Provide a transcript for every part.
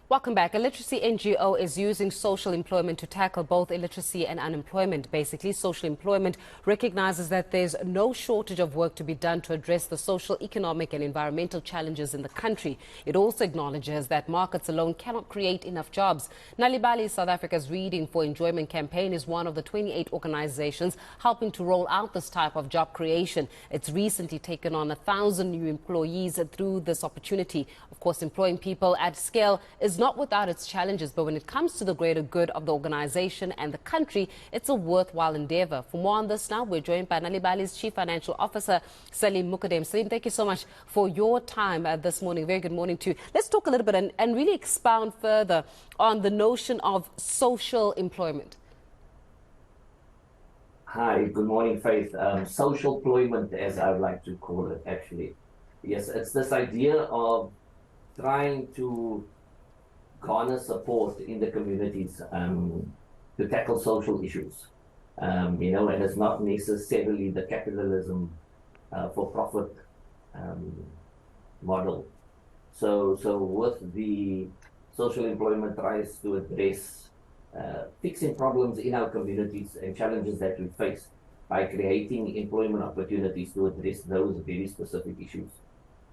Welcome back. Illiteracy NGO is using social employment to tackle both illiteracy and unemployment. Basically, social employment recognizes that there's no shortage of work to be done to address the social, economic and environmental challenges in the country. It also acknowledges that markets alone cannot create enough jobs. Nal'ibali, South Africa's Reading for Enjoyment campaign, is one of the 28 organizations helping to roll out this type of job creation. It's recently taken on 1,000 new employees through this opportunity. Of course, employing people at scale is not without its challenges, but when it comes to the greater good of the organization and the country, it's a worthwhile endeavor. For more on this now, we're joined by Nal'ibali's Chief Financial Officer, Salim Mukadem. Salim, thank you so much for your time this morning. Very good morning to you. Let's talk a little bit and really expound further on the notion of social employment. Hi, good morning, Faith. Social employment, as I would like to call it, actually. Yes, it's this idea of trying to garner support in the communities to tackle social issues, and it's not necessarily the capitalism for profit model. So with the social employment tries to address fixing problems in our communities and challenges that we face by creating employment opportunities to address those very specific issues,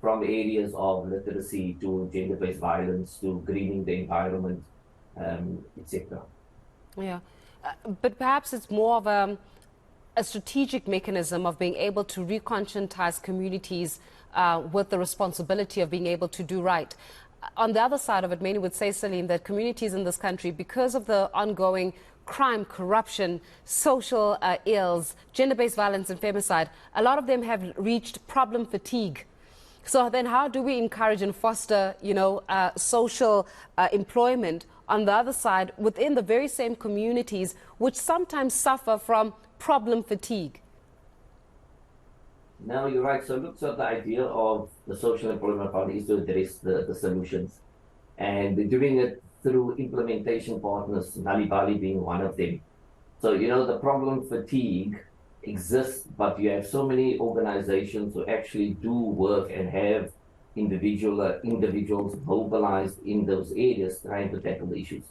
from areas of literacy to gender-based violence to greening the environment, etc. Yeah, but perhaps it's more of a strategic mechanism of being able to reconscientize communities with the responsibility of being able to do right. On the other side of it, many would say, Salim, that communities in this country, because of the ongoing crime, corruption, social ills, gender-based violence and femicide, a lot of them have reached problem fatigue. So then how do we encourage and foster, social employment on the other side within the very same communities which sometimes suffer from problem fatigue? No, you're right. So look, so the idea of the social employment fund is to address the solutions. And we're doing it through implementation partners, Nal'ibali being one of them. So, the problem fatigue exists, but you have so many organizations who actually do work and have individuals mobilized in those areas trying to tackle the issues.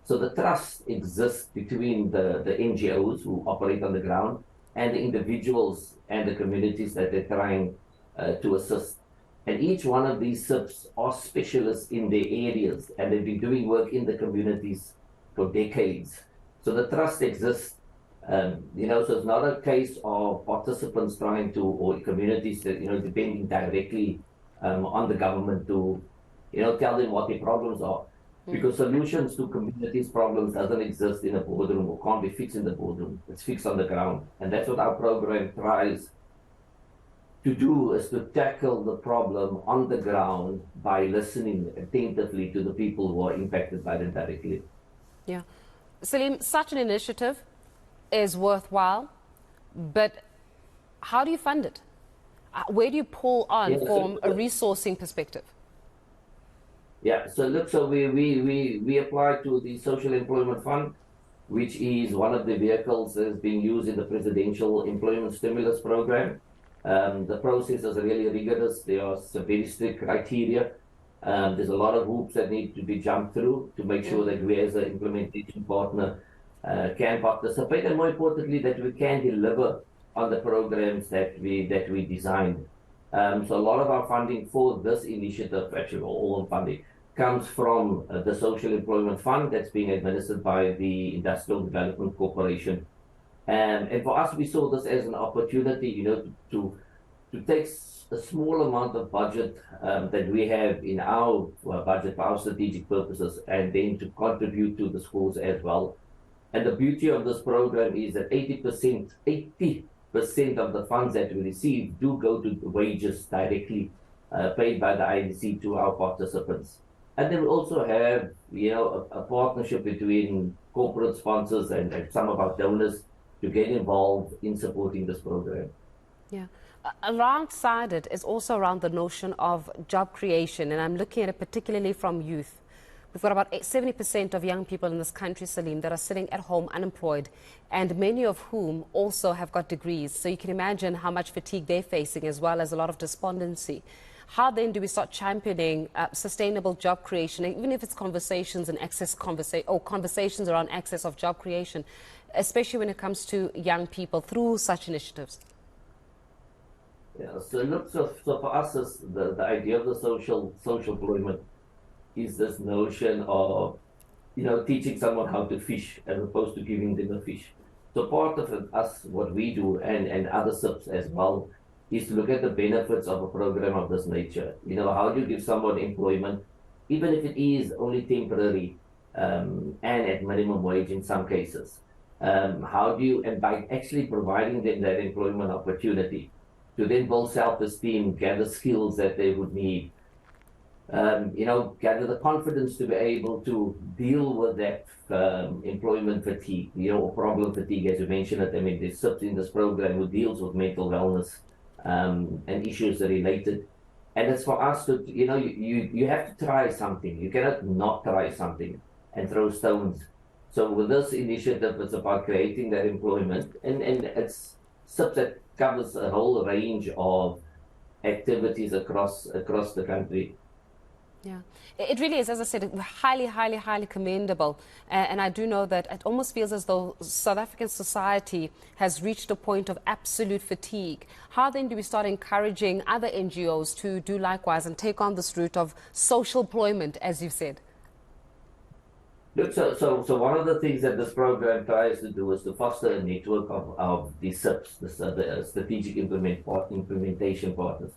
So the trust exists between the NGOs who operate on the ground and the individuals and the communities that they're trying to assist. And each one of these SIPs are specialists in their areas, and they've been doing work in the communities for decades. So the trust exists. So it's not a case of participants trying to, or communities that, depending directly on the government to, tell them what their problems are. Because solutions to communities' problems doesn't exist in a boardroom or can't be fixed in the boardroom. It's fixed on the ground. And that's what our program tries to do, is to tackle the problem on the ground by listening attentively to the people who are impacted by them directly. Yeah. Salim, such an initiative is worthwhile, but how do you fund it? Where do you pull on from a resourcing perspective? Yeah, so look, so we apply to the Social Employment Fund, which is one of the vehicles that is being used in the Presidential Employment Stimulus Program. The process is really rigorous. There are some very strict criteria. There's a lot of hoops that need to be jumped through to make sure that we as an implementation partner can participate, and more importantly, that we can deliver on the programs that we designed. So a lot of our funding for this initiative, actually all funding, comes from the Social Employment Fund that's being administered by the Industrial Development Corporation. And for us, we saw this as an opportunity, to take a small amount of budget that we have in our budget for our strategic purposes, and then to contribute to the schools as well. And the beauty of this program is that 80% of the funds that we receive do go to wages directly paid by the INC to our participants. And then we also have, a partnership between corporate sponsors and some of our donors to get involved in supporting this program. Yeah. Alongside it is also around the notion of job creation, and I'm looking at it particularly from youth. We've got about 70% of young people in this country, Salim, that are sitting at home unemployed, and many of whom also have got degrees. So you can imagine how much fatigue they're facing, as well as a lot of despondency. How then do we start championing sustainable job creation, even if it's conversations and conversations around access of job creation, especially when it comes to young people through such initiatives? Yeah, so look, so for us, the idea of the social employment is this notion of, teaching someone how to fish as opposed to giving them a fish. So part of us, what we do, and other SIPs as well, is to look at the benefits of a program of this nature. How do you give someone employment, even if it is only temporary, and at minimum wage in some cases? How do you, and by actually providing them that employment opportunity, to then build self-esteem, gather skills that they would need, gather the confidence to be able to deal with that employment fatigue, or problem fatigue, as you mentioned it. I mean, there's SIPs in this program who deals with mental wellness and issues that are related. And it's for us to, you have to try something. You cannot not try something and throw stones. So with this initiative, it's about creating that employment, and it's SIPs that covers a whole range of activities across the country. Yeah, it really is, as I said, highly, highly, highly commendable. And I do know that it almost feels as though South African society has reached a point of absolute fatigue. How then do we start encouraging other NGOs to do likewise and take on this route of social employment, as you've said? Look, so one of the things that this program tries to do is to foster a network of the SIPs, the strategic implementation partners,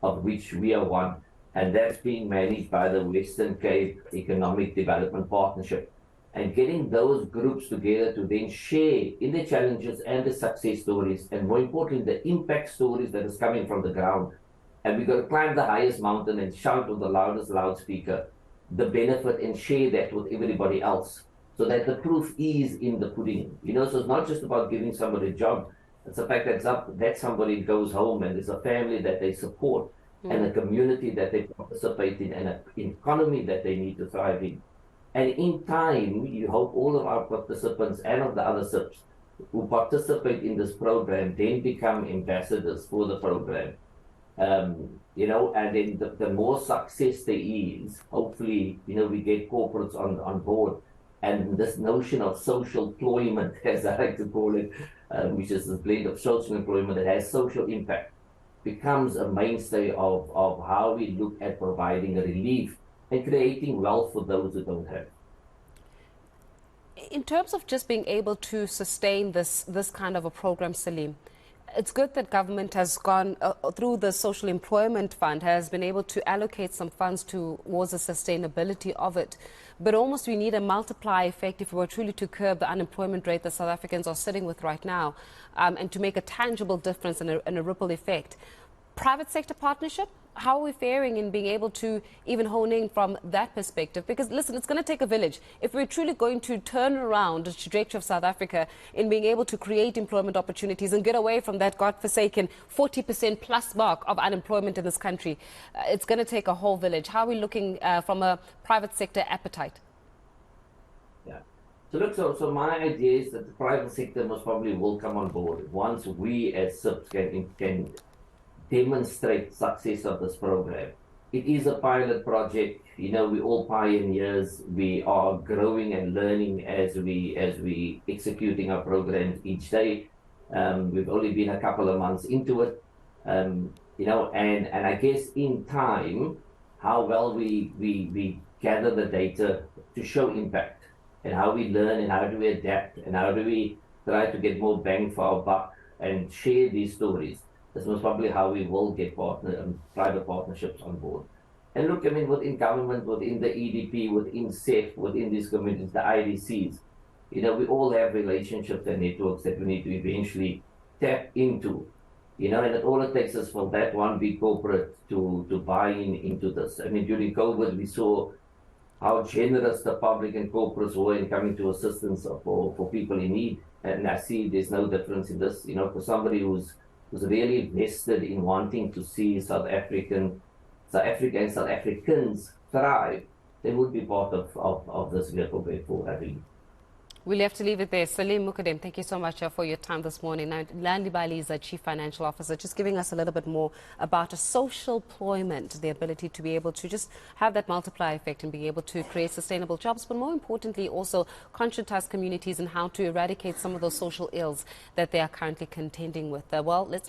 of which we are one. And that's being managed by the Western Cape Economic Development Partnership. And getting those groups together to then share in the challenges and the success stories, and more importantly, the impact stories that is coming from the ground. And we've got to climb the highest mountain and shout with the loudest loudspeaker the benefit and share that with everybody else, so that the proof is in the pudding. So it's not just about giving somebody a job. It's the fact that somebody goes home and there's a family that they support, and a community that they participate in, and an economy that they need to thrive in. And in time, you hope all of our participants and of the other SIPs who participate in this program then become ambassadors for the program. And then the more success there is, hopefully, we get corporates on board. And this notion of social employment, as I like to call it, which is this blend of social employment that has social impact, becomes a mainstay of how we look at providing relief and creating wealth for those who don't have. In terms of just being able to sustain this kind of a program, Salim, it's good that government has gone through the Social Employment Fund, has been able to allocate some funds towards the sustainability of it. But almost we need a multiplier effect if we were truly to curb the unemployment rate that South Africans are sitting with right now, and to make a tangible difference and a ripple effect. Private sector partnership, how are we faring in being able to even hone in from that perspective? Because listen, it's going to take a village. If we're truly going to turn around the trajectory of South Africa in being able to create employment opportunities and get away from that godforsaken 40% plus mark of unemployment in this country, it's going to take a whole village. How are we looking from a private sector appetite? Yeah. So look, so my idea is that the private sector most probably will come on board once we as SIPs can demonstrate success of this program. It is a pilot project. We're all pioneers. We are growing and learning as we executing our programs each day. We've only been a couple of months into it. And I guess in time, how well we gather the data to show impact, and how we learn, and how do we adapt, and how do we try to get more bang for our buck and share these stories. This was probably how we will get private partnerships on board. And look, I mean, within government, within the EDP, within SEF, within these communities, the IDCs, we all have relationships and networks that we need to eventually tap into, and all it takes is for that one big corporate to buy into this. I mean, during COVID, we saw how generous the public and corporates were in coming to assistance for people in need. And I see there's no difference in this, for somebody who's really vested in wanting to see South Africa and South Africans thrive. they would be part of this vehicle going forward, I believe. We'll have to leave it there. Salim Mukadem, thank you so much for your time this morning. Now, Nal'ibali is the Chief Financial Officer, just giving us a little bit more about social employment, the ability to be able to just have that multiplier effect and be able to create sustainable jobs, but more importantly, also conscientize communities and how to eradicate some of those social ills that they are currently contending with. Well, let's